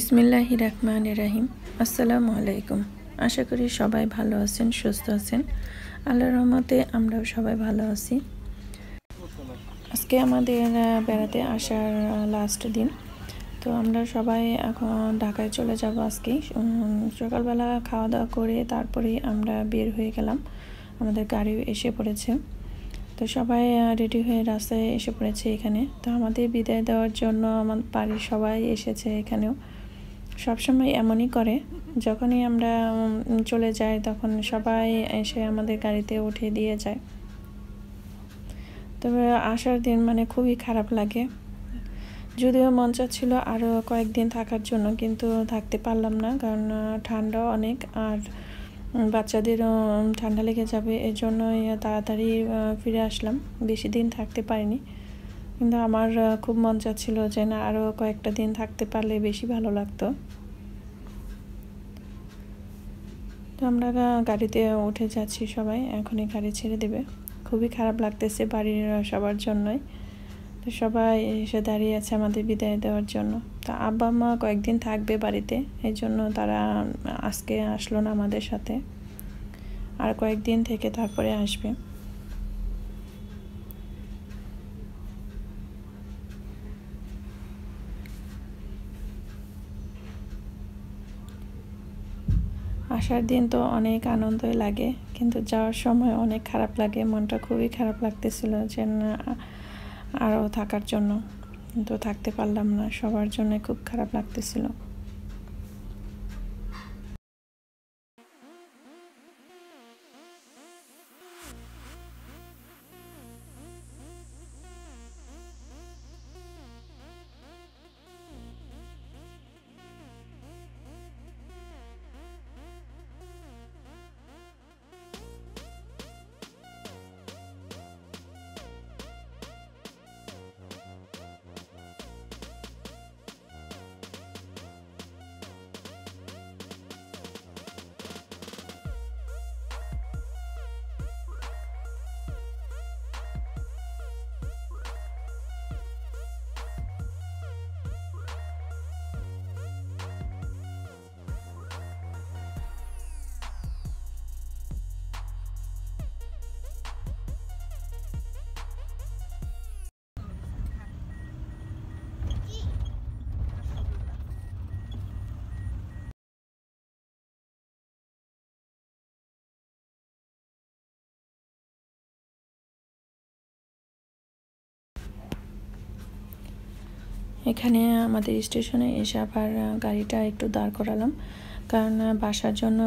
বিসমিল্লাহির রহমানির রহিম। আসসালামু আলাইকুম। আশা করি সবাই ভালো আছেন, সুস্থ আছেন। আল্লাহর রহমতে আমরাও সবাই ভালো আছি। আজকে আমাদের বেড়াতে আসার লাস্ট দিন। তো আমরা সবাই এখন ঢাকায় চলে যাব আজকে। সকালবেলা খাওয়া দাওয়া করে তারপরে আমরা বের হয়ে গেলাম। আমাদের গাড়ি এসে পড়েছে। তো সবাই রেডি হয়ে রাস্তায় এসে পড়েছে এখানে। তো আমাদের বিদায় দেওয়ার জন্য আমার বাড়ির সবাই এসেছে এখানেও। সবসময় এমনই করে, যখনই আমরা চলে যাই তখন সবাই এসে আমাদের গাড়িতে উঠে দিয়ে যায়। তবে আসার দিন খুবই খারাপ লাগে। যদিও মন চাচ্ছিল আরও কয়েকদিন থাকার জন্য, কিন্তু থাকতে পারলাম না, কারণ ঠান্ডা অনেক আর বাচ্চাদেরও ঠান্ডা লেগে যাবে। এর জন্যই তাড়াতাড়ি ফিরে আসলাম, বেশি দিন থাকতে পারিনি। কিন্তু আমার খুব মন চাচ্ছিল যে না, আরও কয়েকটা দিন থাকতে পারলে বেশি ভালো লাগতো। তো আমরা গাড়িতে উঠে যাচ্ছি সবাই, এখনই গাড়ি ছেড়ে দেবে। খুবই খারাপ লাগতেছে বাড়ির সবার জন্যই। তো সবাই এসে দাঁড়িয়ে আছে আমাদের বিদায় দেওয়ার জন্য। তো আব্বা মা কয়েকদিন থাকবে বাড়িতে, এই জন্য তারা আজকে আসলো না আমাদের সাথে, আর কয়েকদিন থেকে তারপরে আসবে। আসার দিন তো অনেক আনন্দই লাগে, কিন্তু যাওয়ার সময় অনেক খারাপ লাগে। মনটা খুবই খারাপ লাগতেছিল যে না, আরও থাকার জন্য, কিন্তু থাকতে পারলাম না। সবার জন্য খুব খারাপ লাগতেছিল। এখানে আমাদের স্টেশনে এসে আবার গাড়িটা একটু দাঁড় করালাম, কারণ বাসার জন্য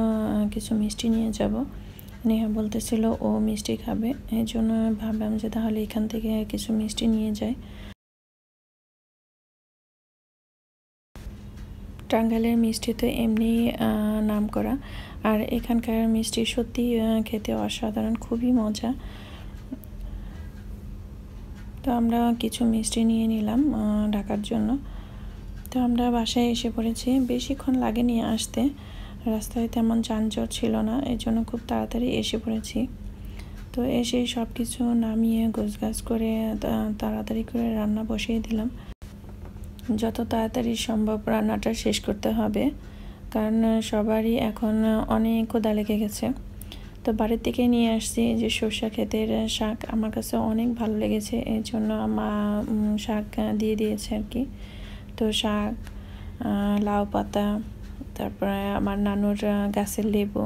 কিছু মিষ্টি নিয়ে যাব। নেহা বলতেছিল ও মিষ্টি খাবে, এই জন্য ভাবলাম যে তাহলে এখান থেকে কিছু মিষ্টি নিয়ে যাই। টাঙ্গাইলের মিষ্টি তো এমনি নাম করা, আর এখানকার মিষ্টি সত্যি খেতে অসাধারণ, খুবই মজা। তো আমরা কিছু মিষ্টি নিয়ে নিলাম ঢাকার জন্য। তো আমরা বাসায় এসে পড়েছি, বেশিক্ষণ লাগেনি আসতে, রাস্তায় তেমন যানজট ছিল না, এই জন্য খুব তাড়াতাড়ি এসে পড়েছি। তো এসে সব কিছু নামিয়ে গোছগাছ করে তাড়াতাড়ি করে রান্না বসিয়ে দিলাম। যত তাড়াতাড়ি সম্ভব রান্নাটা শেষ করতে হবে, কারণ সবারই এখন অনেক ক্ষুধা লেগে গেছে। তো বাড়ির থেকে নিয়ে আসছি যে সরষা ক্ষেতের শাক, আমার কাছে অনেক ভালো লেগেছে, এই জন্য মা শাক দিয়ে দিয়েছে আর কি। তো শাক, লাউ পাতা, তারপরে আমার নানুর গাছের লেবু।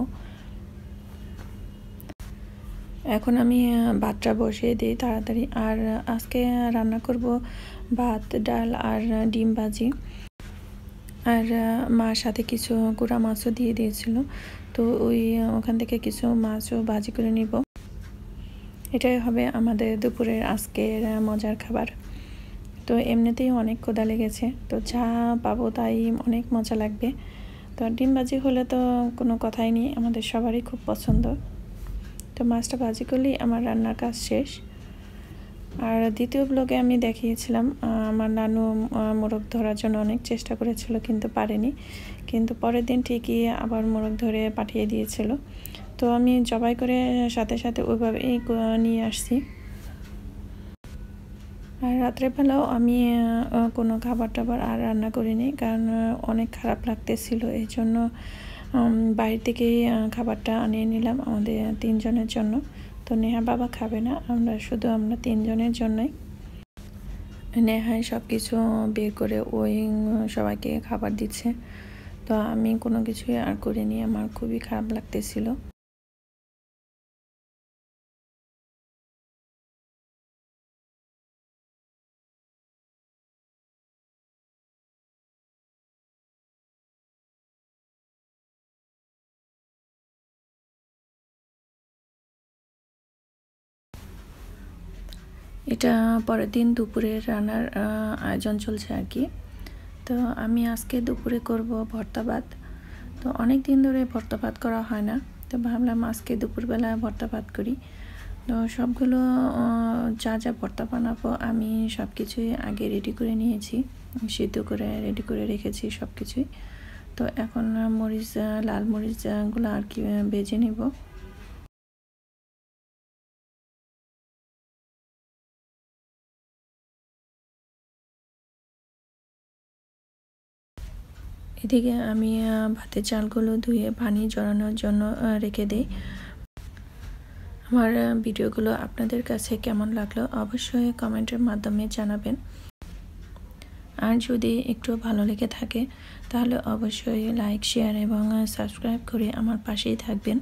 এখন আমি ভাতটা বসিয়ে দিই তাড়াতাড়ি। আর আজকে রান্না করব ভাত, ডাল আর ডিম ভাজি। আর মার সাথে কিছু গুঁড়া মাছও দিয়ে দিয়েছিল, তো ওখান থেকে কিছু মাছও ভাজি করে নিব। এটাই হবে আমাদের দুপুরের আজকের মজার খাবার। তো এমনিতেই অনেক ক্ষুধা লেগেছে, তো যা পাবো তাই অনেক মজা লাগবে। তো ডিম ভাজি হলে তো কোনো কথাই নেই, আমাদের সবারই খুব পছন্দ। তো মাছটা ভাজি করলেই আমার রান্নার কাজ শেষ। আর দ্বিতীয় ব্লগে আমি দেখিয়েছিলাম আমার নানু মোরগ ধরার জন্য অনেক চেষ্টা করেছিল, কিন্তু পারেনি। কিন্তু পরের দিন ঠিকই আবার মোরগ ধরে পাঠিয়ে দিয়েছিল। তো আমি জবাই করে সাথে সাথে ওইভাবেই নিয়ে আসছি। আর রাত্রেবেলাও আমি কোনো খাবার টাবার আর রান্না করিনি, কারণ অনেক খারাপ লাগতেছিল। এই জন্য বাইরে থেকেই খাবারটা আনিয়ে নিলাম আমাদের 3 জনের জন্য। তো নেহা বাবা খাবে না, আমরা 3 জনের জন্যই। নেহাই সব কিছু বের করে ওই সবাইকে খাবার দিচ্ছে। তো আমি কোনো কিছুই আর করিনি, আমার খুবই খারাপ লাগতেছিল। এটা পরের দিন দুপুরের রান্নার আয়োজন চলছে আর কি। তো আমি আজকে দুপুরে করব ভর্তা ভাত। তো অনেক দিন ধরে ভর্তা ভাত করা হয় না, তো ভাবলাম আজকে দুপুরবেলা ভর্তা ভাত করি। তো সবগুলো যা যা ভর্তা বানাবো আমি সব কিছুই আগে রেডি করে নিয়েছি, সিদ্ধ করে রেডি করে রেখেছি সব কিছুই। তো এখন মরিচ, লাল মরিচগুলো আর কি ভেজে নিব। এদিকে আমি ভাতের চালগুলো ধুয়ে পানি জড়ানোর জন্য রেখে দিই। আমার ভিডিওগুলো আপনাদের কাছে কেমন লাগলো অবশ্যই কমেন্টের মাধ্যমে জানাবেন। আর যদি একটু ভালো লেগে থাকে তাহলে অবশ্যই লাইক, শেয়ার এবং সাবস্ক্রাইব করে আমার পাশেই থাকবেন।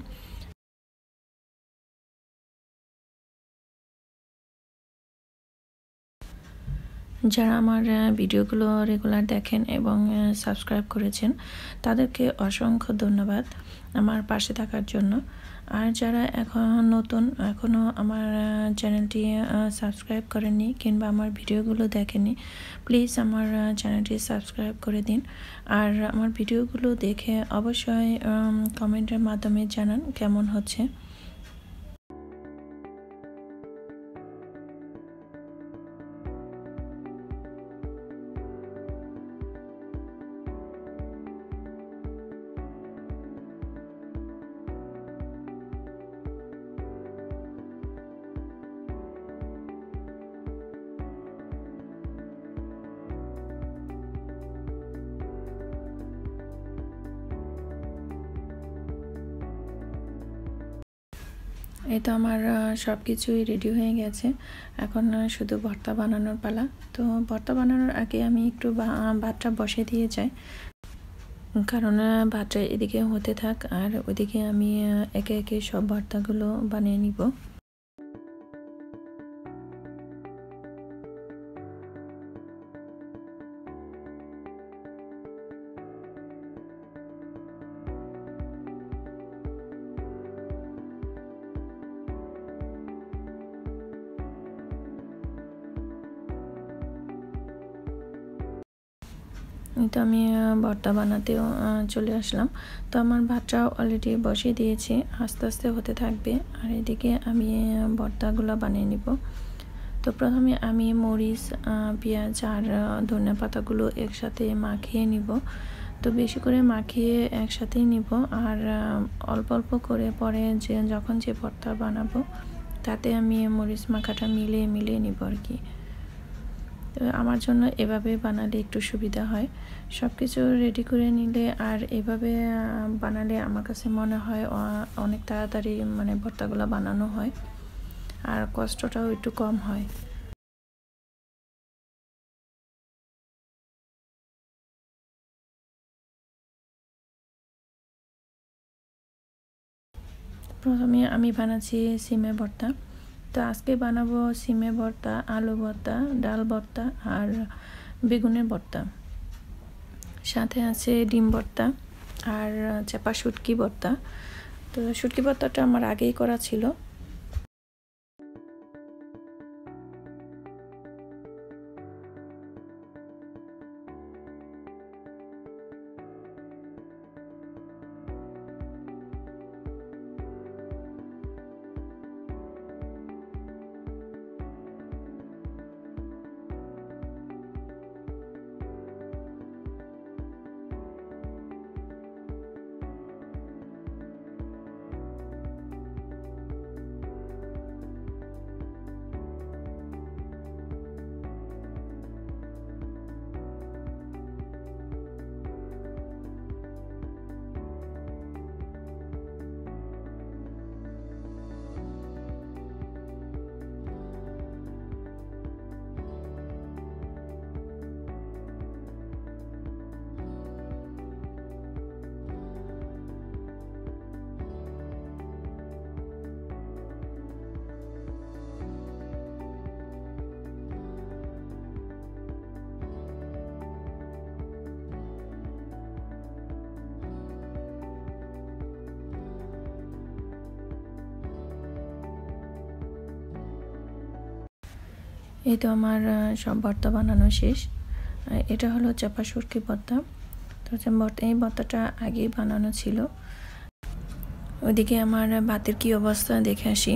যারা আমার ভিডিওগুলো রেগুলার দেখেন এবং সাবস্ক্রাইব করেছেন তাদেরকে অসংখ্য ধন্যবাদ আমার পাশে থাকার জন্য। আর যারা এখনও আমার চ্যানেলটি সাবস্ক্রাইব করেননি কিংবা আমার ভিডিওগুলো দেখেননি, প্লিজ আমার চ্যানেলটি সাবস্ক্রাইব করে দিন। আর আমার ভিডিওগুলো দেখে অবশ্যই কমেন্টের মাধ্যমে জানান কেমন হচ্ছে। এই তো আমার সব কিছুই রেডি হয়ে গেছে, এখন শুধু ভর্তা বানানোর পালা। তো ভর্তা বানানোর আগে আমি একটু ভাতটা বসে দিয়ে যাই, কারণ ভাতটা এদিকে হতে থাক আর ওইদিকে আমি একে একে সব ভর্তাগুলো বানিয়ে নিব। তো আমি ভর্তা বানাতেও চলে আসলাম। তো আমার ভাতটা অলরেডি বসিয়ে দিয়েছি, আস্তে আস্তে হতে থাকবে আর এদিকে আমি ভর্তাগুলো বানিয়ে নিব। তো প্রথমে আমি মরিচ, পেঁয়াজ আর ধনিয়া পাতাগুলো একসাথে মাখিয়ে নিব। তো বেশি করে মাখিয়ে একসাথেই নিব আর অল্প অল্প করে পরে যখন যে ভর্তা বানাবো তাতে আমি মরিচ মাখাটা মিলিয়ে নিব আর কি। তো আমার জন্য এভাবে বানালে একটু সুবিধা হয়, সব কিছু রেডি করে নিলে আর এভাবে বানালে আমার কাছে মনে হয় অনেক তাড়াতাড়ি মানে ভর্তাগুলো বানানো হয় আর কষ্টটাও একটু কম হয়। প্রথমে আমি বানাচ্ছি সিমের ভর্তা। তো আজকে বানাবো সিমের ভর্তা, আলু ভর্তা, ডাল ভর্তা আর বেগুনের ভর্তা, সাথে আছে ডিম ভর্তা আর চাপা শুটকি ভর্তা। তো শুটকি ভর্তাটা আমার আগেই করা ছিল। এই তো আমার সব ভর্তা বানানো শেষ। এটা হলো চাপা শুটকি ভর্তা। তো এই ভর্তাটা আগেই বানানো ছিল। ওইদিকে আমার ভাতের কি অবস্থা দেখে আসি।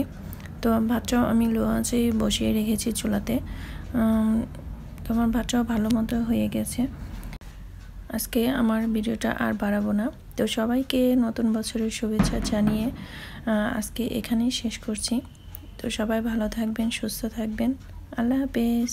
তো ভাতটাও আমি লো আঁচে বসিয়ে রেখেছি চুলাতে। তো আমার ভাতটাও ভালো মতো হয়ে গেছে। আজকে আমার ভিডিওটা আর বাড়াবো না। তো সবাইকে নতুন বছরের শুভেচ্ছা জানিয়ে আজকে এখানেই শেষ করছি। তো সবাই ভালো থাকবেন, সুস্থ থাকবেন। আল্লাহ হাফেজ।